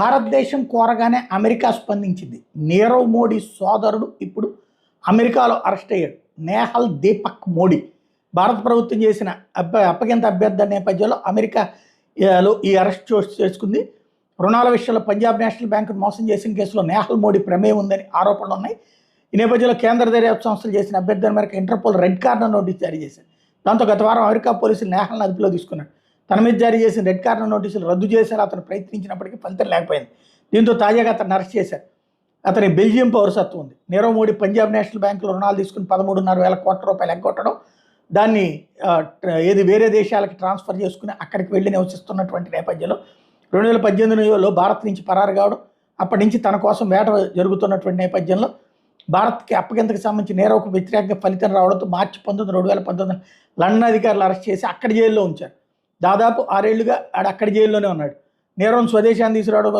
భారతదేశం కోరగానే అమెరికా స్పందించింది. నీరవ్ మోడీ సోదరుడు ఇప్పుడు అమెరికాలో అరెస్ట్ అయ్యాడు. నేహల్ దీపక్ మోడీ భారత ప్రభుత్వం చేసిన అప్పగింత అభ్యర్థన నేపథ్యంలో అమెరికాలో ఈ అరెస్ట్ చేసుకుంది. రుణాల విషయంలో పంజాబ్ నేషనల్ బ్యాంకును మోసం చేసిన కేసులో నేహల్ మోడీ ప్రమేయం ఉందని ఆరోపణలు ఉన్నాయి. ఈ నేపథ్యంలో కేంద్ర దర్యాప్తు సంస్థలు చేసిన అభ్యర్థన మేరకు ఇంటర్పోల్ రెడ్ కార్నర్ నోటీస్ జారీ చేశారు. దాంతో గత వారం అమెరికా పోలీసులు నేహల్ని అదుపులో తీసుకున్నాడు. తన మీద జారీ చేసిన రెడ్ కార్నర్ నోటీసులు రద్దు చేశారు. అతను ప్రయత్నించినప్పటికీ ఫలితం లేకపోయింది. దీంతో తాజాగా అతను అరెస్ట్ చేశారు. అతని బెల్జియం పౌరసత్వం ఉంది. నీరవ్ మోడీ పంజాబ్ నేషనల్ బ్యాంకులో రుణాలు తీసుకుని 13,500 కోట్ల రూపాయలు ఎగ్గొట్టడం, దాన్ని వేరే దేశాలకి ట్రాన్స్ఫర్ చేసుకుని అక్కడికి వెళ్ళి నివసిస్తున్నటువంటి నేపథ్యంలో 2018లో భారత్ నుంచి పరారు కావడం, అప్పటి నుంచి తన కోసం వేట జరుగుతున్నటువంటి నేపథ్యంలో భారత్కి అప్పగింతకు సంబంధించి నీరవ్కు వ్యతిరేకంగా ఫలితం రావడంతో మార్చి 2019 లండన్ అధికారులు అరెస్ట్ చేసి అక్కడ జైల్లో ఉంచారు. దాదాపు 6 ఏళ్లుగా అక్కడి జైల్లోనే ఉన్నాడు. నీరవ్ను స్వదేశాన్ని తీసుకురావడం కోసం